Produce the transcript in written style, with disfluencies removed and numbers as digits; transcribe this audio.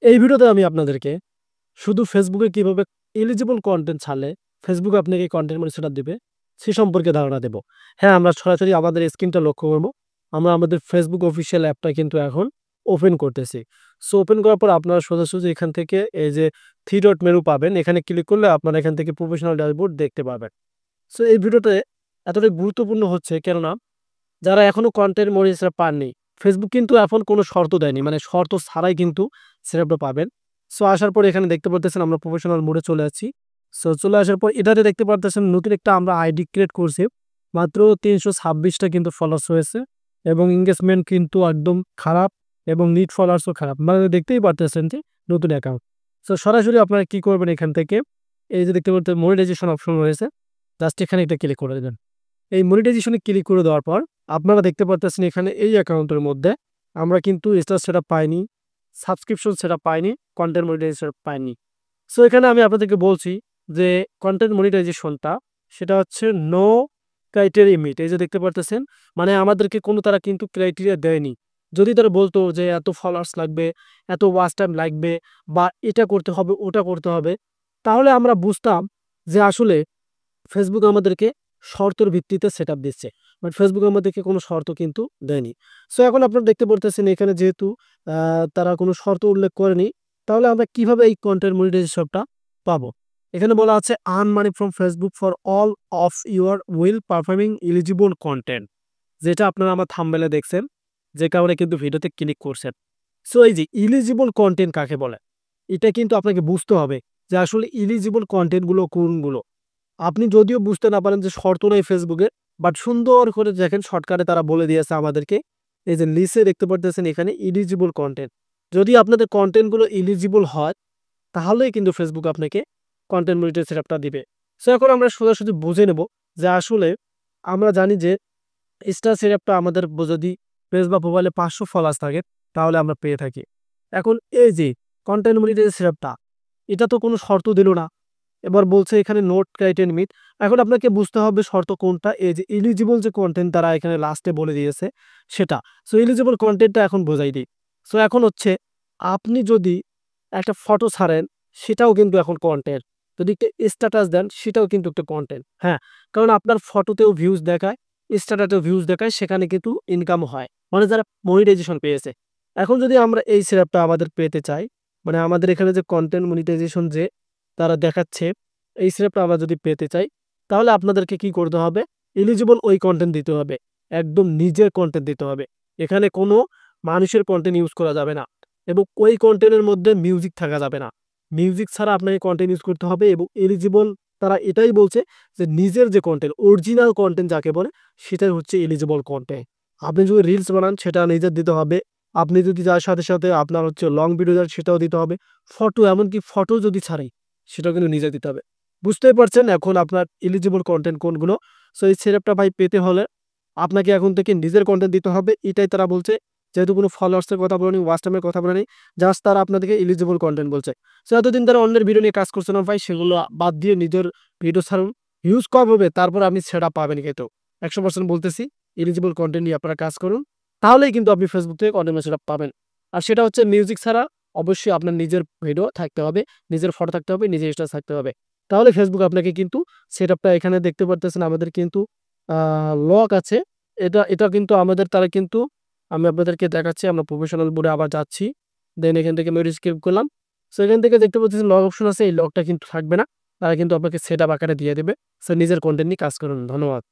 এই ভিডিওতে আমি আপনাদেরকে শুধু ফেসবুকে কিভাবে এলিজিবল কন্টেন্ট ছাড়লে ফেসবুক আপনাকে কন্টেন্ট মনিটর দিবে সে সম্পর্কে ধারণা দেব। হ্যাঁ, আমরা সরাসরি আমাদের স্ক্রিনটা লক্ষ্য করব। আমরা আমাদের ফেসবুক অফিসিয়াল অ্যাপটা কিন্তু এখন ওপেন করতেছি। সো ওপেন করার পর আপনারা সোজাসুজি এখান থেকে এই যে 3 ডট মেনু পাবেন, এখানে ক্লিক করলে আপনারা এখান থেকে প্রফেশনাল ড্যাশবোর্ড দেখতে পাবেন। সো এই ভিডিওতে এতটাই গুরুত্বপূর্ণ হচ্ছে কেননা যারা এখনো কন্টেন্ট মনিটর পাননি, ফেসবুক কিন্তু এখন কোনো শর্ত দেয়নি। মানে শর্ত ছাড়াই কিন্তু সেটআপটা পাবেন। সো আসার পর এখানে দেখতে পারতেছেন আমরা প্রফেশনাল মোডে চলে যাচ্ছি। সো চলে আসার পর এটাতে দেখতে পারতেছেন নতুন একটা আমরা আইডি ক্রিয়েট করছি। মাত্র ৩২৬ টা কিন্তু ফলোয়ার্স হয়েছে এবং এনগেজমেন্ট কিন্তু একদম খারাপ এবং নিট ফলোয়ার্সও খারাপ। মানে দেখতেই পারতেছেন যে নতুন অ্যাকাউন্ট। সো সরাসরি আপনারা কি করবেন, এখান থেকে এই যে দেখতে পাচ্ছেন মনিটাইজেশন অপশন রয়েছে। জাস্ট এখানে এটা ক্লিক করে দেবেন। এই মনিটাইজেশনে ক্লিক করে দেওয়ার পর আপনারা দেখতে পারতেছেন এখানে এই অ্যাকাউন্টের মধ্যে আমরা কিন্তু স্টার সেটআপ পাইনি, সাবস্ক্রিপশন সেটআপ পাইনি, কন্টেন্ট মনিটাইজেশন সেটআপ পাইনি। সো এখানে আমি আপনাদেরকে বলছি যে কন্টেন্ট মনিটাইজেশনটা সেটা হচ্ছে নো ক্রাইটেরিয়া মিট। এই যে দেখতে পারতেছেন, মানে আমাদেরকে কোনো তারা কিন্তু ক্রাইটেরিয়া দেয়নি। যদি তারা বলতো যে এত ফলোয়ার্স লাগবে, এত ওয়াচ টাইম লাগবে বা এটা করতে হবে, ওটা করতে হবে, তাহলে আমরা বুঝতাম যে আসলে ফেসবুক আমাদেরকে শর্তের ভিত্তিতে সেটআপ দিচ্ছে। বাট ফেসবুক আমাদেরকে কোনো শর্ত কিন্তু দেয়নি। সো এখন আপনারা দেখতে পারতেছেন এখানে যেহেতু তারা কোনো শর্ত উল্লেখ করেনি, তাহলে আমরা কিভাবে এই কন্টেন্ট মনিটাইজেশনটা পাবো? এখানে বলা আছে earn money from Facebook for all of your will performing eligible content, যেটা আপনারা আমার থাম্বনেইলে দেখছেন, যে কারণে কিন্তু ভিডিওতে ক্লিক করছেন। সো এই যে এলিজিবল কন্টেন্ট কাকে বলে, এটা কিন্তু আপনাকে বুঝতে হবে যে আসলে এলিজিবল কন্টেন্টগুলো কোনগুলো। আপনি যদিও বুঝতে না পারেন যে শর্ত নেই ফেসবুকে, বাট সুন্দর করে দেখেন শর্টকাটে তারা বলে দিয়েছে আমাদেরকে। এই যে লিস্টে দেখতে পারতেছেন এখানে এলিজিবল কন্টেন্ট। যদি আপনাদের কন্টেন্টগুলো এলিজিবল হয়, তাহলেই কিন্তু ফেসবুক আপনাকে কন্টেন্ট মনিটর সেটআপটা দিবে। সো এখন আমরা সোজাসুজি বুঝে নেব যে আসলে আমরা জানি যে স্টার সেটআপটা আমাদের যদি পেজ বা প্রোফাইলে ৫০০ ফলোয়ার্স থাকে, তাহলে আমরা পেয়ে থাকি। এখন এই যে কন্টেন্ট মনিটর সেটআপটা, এটা তো কোনো শর্ত দিল না। এবার বলছে এখানে নোট ক্রাইটেরিয়া মিট। এখন আপনাকে বুঝতে হবে শর্ত কোনটা। এই যে এলিজিবল যে কন্টেন্ট তারা এখানে লাস্টে বলে দিয়েছে সেটা। সো এলিজিবল কন্টেন্টটা এখন বোঝাই দিই। সো এখন হচ্ছে আপনি যদি একটা ফটো ছাড়েন, সেটাও কিন্তু এখন কন্টেন্ট। যদি একটা স্ট্যাটাস দেন, সেটাও কিন্তু একটা কন্টেন্ট। হ্যাঁ, কারণ আপনার ফটোতেও ভিউজ দেখায়, স্ট্যাটাসেও ভিউজ দেখায়, সেখানে কিন্তু ইনকামও হয়। মানে যারা মনিটাইজেশন পেয়েছে। এখন যদি আমরা এই সেটআপটা আমাদের পেতে চাই, মানে আমাদের এখানে যে কন্টেন্ট মনিটাইজেশন যে তারা দেখাচ্ছে, এই সেটআপটা আমরা যদি পেতে চাই, তাহলে আপনাদেরকে কি করতে হবে? এলিজিবল ওই কন্টেন্ট দিতে হবে। একদম নিজের কন্টেন্ট দিতে হবে। এখানে কোনো মানুষের কন্টেন্ট ইউজ করা যাবে না এবং ওই কন্টেন্টের মধ্যে মিউজিক থাকা যাবে না। মিউজিক ছাড়া আপনাকে কন্টেন্ট ইউজ করতে হবে এবং এলিজিবল তারা এটাই বলছে যে নিজের যে কন্টেন্ট, অরিজিনাল কন্টেন্ট যাকে বলে, সেটাই হচ্ছে এলিজিবল কন্টেন্ট। আপনি যদি রিলস বানান, সেটা নিজের দিতে হবে। আপনি যদি যার সাথে, সাথে আপনার হচ্ছে লং ভিডিও দেন, সেটাও দিতে হবে। ফটো, এমনকি ফটো যদি ছাড়েই, সেটাও কিন্তু নিজে দিতে হবে। বুঝতেই পারছেন এখন আপনার এলিজিবল কন্টেন্ট কোনগুলো। সো এই সেটআপটা ভাই পেতে হলে আপনাকে এখন থেকে নিজের কন্টেন্ট দিতে হবে। এটাই তারা বলছে। যেহেতু কোনো ফলোয়ার্সের কথা বলেনি, ওয়াচ টাইমের কথা বলেনি, জাস্ট তারা আপনাদেরকে এলিজিবল কন্টেন্ট বলছে। সো এতদিন তারা অন্যের ভিডিও নিয়ে কাজ করছে না ভাই, সেগুলো বাদ দিয়ে নিজের ভিডিও ছাড়ুন। ভিউজ কম হবে, তারপর আপনি সেটআপ পাবেন কিন্তু। ১০০% বলতেছি, এলিজিবল কন্টেন্ট নিয়ে আপনারা কাজ করুন। তাহলেই কিন্তু আপনি ফেসবুক থেকে কন্টেন্ট সেটআপ পাবেন। আর সেটা হচ্ছে মিউজিক ছাড়া অবশ্যই আপনার নিজের ভিডিও থাকতে হবে, নিজের ফটো থাকতে হবে, নিজের স্ট্যাটাস থাকতে হবে। তাহলে ফেসবুক আপনাকে কিন্তু সেটআপটা এখানে দেখতে পারতেছেন আমাদের কিন্তু লক আছে। এটা কিন্তু আমাদের তারা কিন্তু আমি আপনাদেরকে দেখাচ্ছি। আমরা প্রফেশনাল মোডে আবার যাচ্ছি। দেন এখান থেকে মেরে স্কিপ করলাম। সো এখান থেকে দেখতে পাচ্ছেন লক অপশন আছে। এই লকটা কিন্তু থাকবে না। তারা কিন্তু আপনাকে সেটআপ আকারে দিয়ে দেবে। সো নিজের কন্টেন্ট নিয়ে কাজ করুন। ধন্যবাদ।